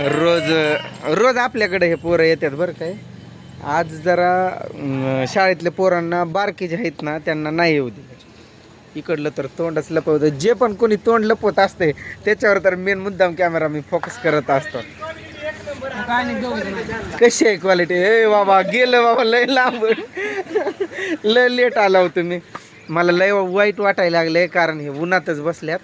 रोज रोज आपल्याकडे हे पोरं येतात बरं काय. आज जरा शाळेतल्या पोरांना बारकी जे आहेत ना त्यांना नाही येऊ दे. इकडलं तर तोंडच लपवतं. जे पण कोणी तोंड लपवत असते त्याच्यावर तर मेन मुद्दाम कॅमेरा मी फोकस करत असतो. कशी आहे क्वालिटी? ए बाबा गेलं बाबा लय लांब. लय लेट आला हो तुम्ही. मला लय वाईट वाटायला लागले कारण हे उन्हातच बसल्यात.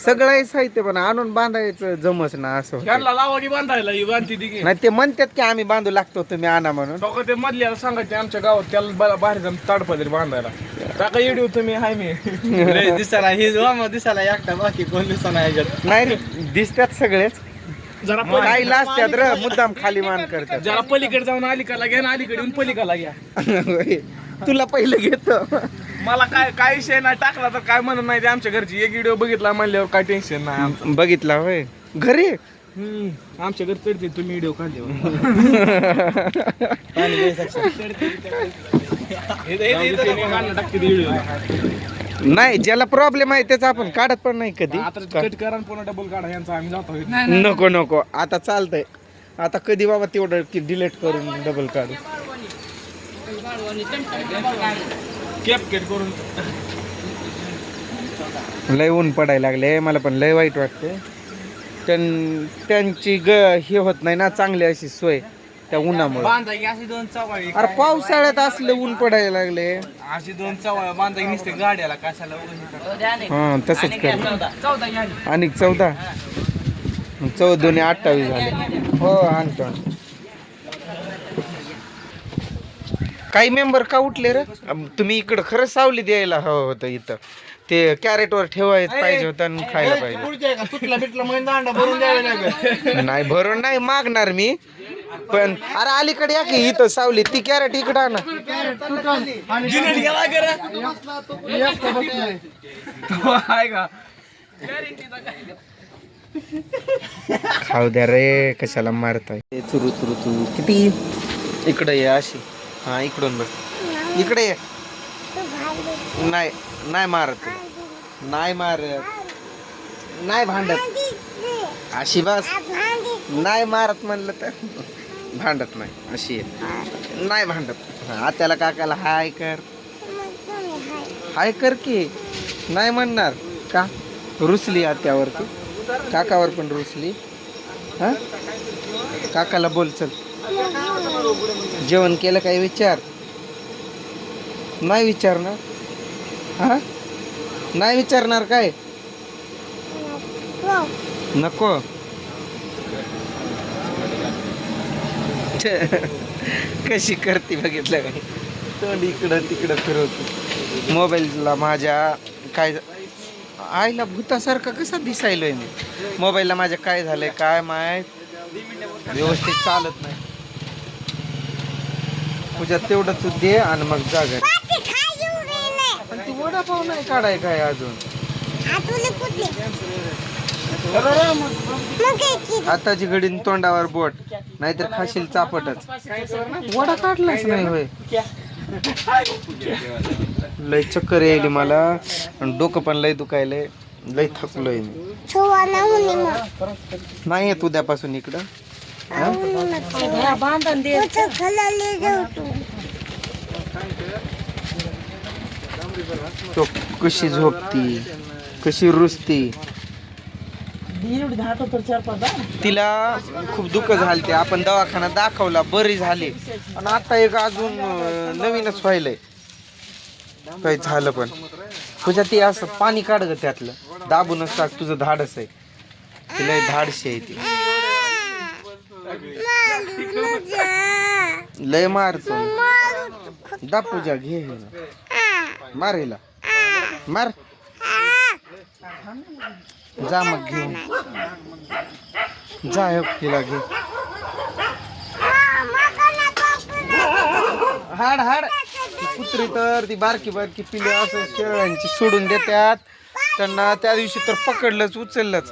सगळं साहित्य पण आणून बांधायचं जमच ना असं नाही. ते म्हणतात की आम्ही बांधू लागतो तुम्ही आणा म्हणून. ते मधल्याला सांगायचे आमच्या गावात त्याला बाहेर जाऊन ताडपदरी बांधायला टाका येऊ तुम्ही हाय मी दिसायला ही दिसायला एकटा बाकी कोण दिसायला ह्याच्यात नाही रे दिसतात सगळेच. जरा काही लाजतात र मुद्दाम खाली मान करतात. जरा पलीकडे जाऊन अलीकडला घ्या ना अलीकडे येऊन पलीकडला घ्या. तुला पहिलं घेतो. मला काय विषय नाही टाकला तर काय म्हणत नाही ते आमच्या घरची. एक व्हिडिओ बघितला म्हणल्यावर काय टेन्शन नाही. बघितला होय घरी. आमच्या घरी चढते तुम्ही व्हिडिओ काढले. नाही ज्याला प्रॉब्लेम आहे त्याचा आपण काढत पण नाही कधी. आता कट करा पुन्हा डबल काढा यांचा आम्ही जातो. नको नको आता चालतंय. आता कधी बाबा तेवढं की डिलीट करून डबल काढू. कॅप करून लय ऊन पडायला लागले. मला पण लय वाईट वाटते. त्यांची हे होत नाही ना चांगली अशी सोय त्या उन्हामुळे. अशी दोन चवळी अरे पावसाळ्यात असलं ऊन पडायला लागले. अशी दोन चवळ्या बांधा नुसते गाड्याला कशाला हा तसंच कर. आणि 14 14 28 झाले. हो आणतो. काही मेंबर का उठले रे? तुम्ही इकडं खरं सावली द्यायला हवं होतं. इथं ते कॅरेटवर ठेवायचं पाहिजे होतं आणि खायला पाहिजे. नाही भरून नाही मागणार मी पण. अरे अलीकडे या की इथं सावली ती कॅरेट इकडं आणा. खाऊ द्या रे कशाला मारताय. चुरू चुरू चुरू किती इकडे ये अशी. हा इकडून बस इकडे ये. नाही नाही मारत नाही मारत नाही भांडत अशी बस. नाही मारत म्हणलं तर भांडत नाही अशी आहे. नाही भांडत. आत्याला काकाला हाय कर. हाय कर की. नाही म्हणणार का? रुसली आत्यावरती काकावर पण रुसली. हा काकाला बोल चल. जेवण केलं काही विचार नाही विचारणार. हा नाही विचारणार काय? नको. कशी करते बघितलं काय? तोंड इकडं तिकडं फिरवतो. मोबाईलला माझ्या काय आईला भूतासारखा कसा दिसायलोय मी. मोबाईलला माझ्या काय झालंय काय माहित. व्यवस्थित चालत नाही. तुझ्या तेवढंच दे आणि मग जा घरी. पण ती वडापाव नाही काढाय काय अजून. आताची घडीन तोंडावर बोट नाहीतर खाशील चापटच. वडा काढलाच नाही होय. लय चक्कर यायली मला आणि डोकं पण लय दुखायलंय. लय थकलोय मी. नाही येत उद्यापासून इकडं. तो कशी झोपती कशी रुसती. तिला खूप दुःख झालते. आपण दवाखाना दाखवला बरी झाली आणि आता एक अजून नवीनच व्हायलंय. काही झालं पण तुझ्या ती असं पाणी काढ ग त्यातलं. दाबूनच टाक. तुझं धाडस आहे. तिला धाडशी आहे ती. लय मारतो. दाब पूजा घे मार हिला मार. जा मग घेऊन जा हिला घे. हाड हाड. कुत्री तर ती बारकी बारकी पिले असं शेळ्यांची सोडून देतात त्यांना. त्या दिवशी तर पकडलंच उचललंच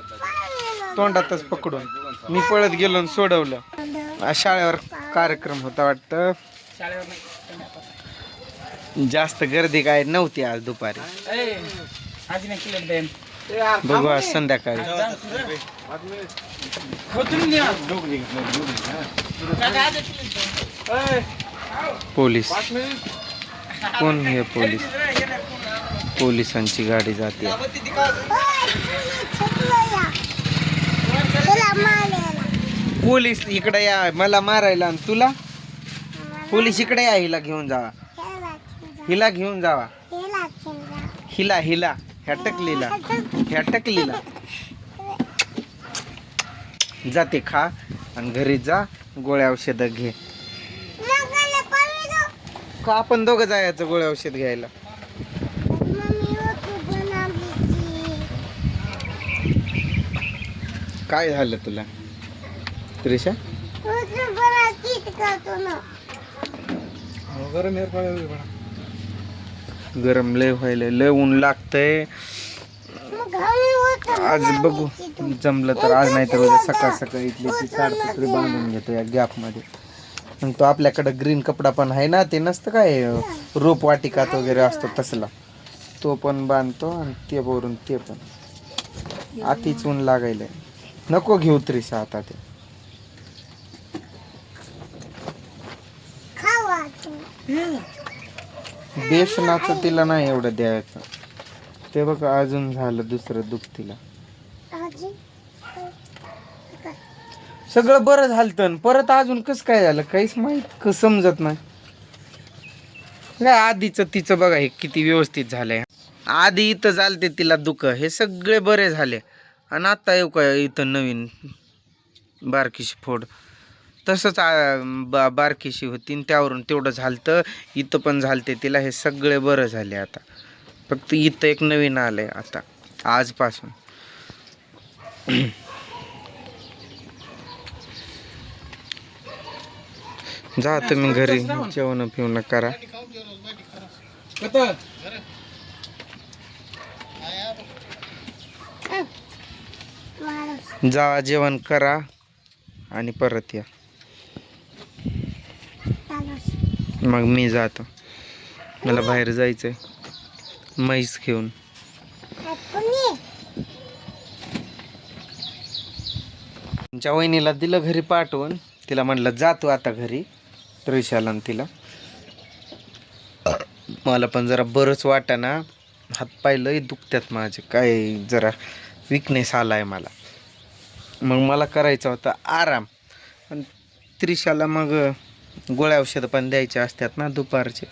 तोंडातच पकडून. मी पळत गेलो आणि सोडवलं. शाळेवर कार्यक्रम होता वाटतं. जास्त गर्दी काय नव्हती आज दुपारी. बघू आज संध्याकाळी. पोलीस कोण हे पोलीस? पोलिसांची गाडी जाते. पोलीस इकडे या मला मारायला आणि तुला पोलीस इकडे या. हिला घेऊन जावा, हिला घेऊन जावा. हिला हिला ह्या टकलीला, ह्या टकलीला जाते. खा आणि घरी जा, गोळ्या औषध घे. का आपण दोघं जायचं गोळ्या औषध घ्यायला? काय झालं तुला त्रिशा? गरम लय व्हायला, लय ऊन लागतंय. आज बघू जमलं तर आज, नाही तर उद्या सकाळ सकाळी इथली ती ताडपत्री बांधून घेतो या गॅप मध्ये. मग तो आपल्याकडं ग्रीन कपडा पण आहे ना, ते नसतं काय रोप वाटिकात वगैरे असतो तसला, तो पण बांधतो आणि ते वरून ते पण. आतीच ऊन लागायला नको घेऊ त्रिशा आता. ते बेसनाचं तिला नाही एवढं द्यायचं. ते बघ अजून झालं दुसरं दुख तिला. सगळं बरं झालं परत अजून कसं काय झालं काहीच माहित समजत नाही. काय आधीच तिचं बघा हे किती व्यवस्थित झालंय. आधी इथं झालते तिला दुःख, हे सगळे बरे झाले. आणि आता येऊ काय इथं नवीन बारकीशी फोड. तसंच बारकीशी होती आणि त्यावरून तेवढं झालतं. इथं पण झालते तिला, हे सगळे बरं झाले आता. फक्त इथं एक नवीन आलंय आता आजपासून. जा तुम्ही घरी जेवण पिवणं करा. जा जेवण करा आणि परत या. मग मी जातो, मला बाहेर जायचंय म्हैस घेऊन. तुमच्या वहिनीला दिलं घरी पाठवून. तिला म्हणलं जातो आता घरी त्रिशाला आणि तिला. मला पण जरा बरंच वाटेना, हातपाय लय दुखतात माझे, काय जरा विकनेस आलाय मला. मग मला करायचा होता आराम. पण त्रिशाला मग गोळ्या औषधं पण द्यायचे असतात ना दुपारचे,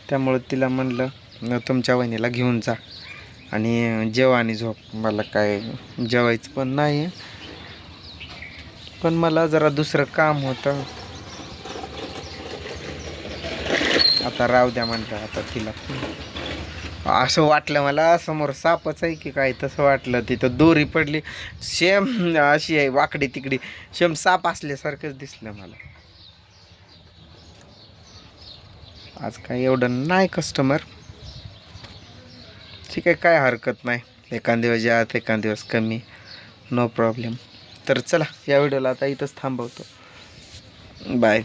त्यामुळं तिला म्हणलं तुमच्या वहिनीला घेऊन जा आणि जेवा आणि झोप. मला काय जेवायचं पण नाही, पण मला जरा दुसरं काम होतं. आता राहू द्या म्हणलं. आता तिला असं वाटलं मला समोर सापच आहे की काय, तसं वाटलं. तिथं दोरी पडली शेम अशी आहे वाकडी तिकडी, शेम साप असल्यासारखंच दिसलं मला. आज काय एवढं नाही कस्टमर, ठीक आहे काय हरकत नाही. एखाद दिवस जात एखाद दिवस कमी, नो प्रॉब्लेम. तर चला या व्हिडिओला आता इथंच थांबवतो. बाय.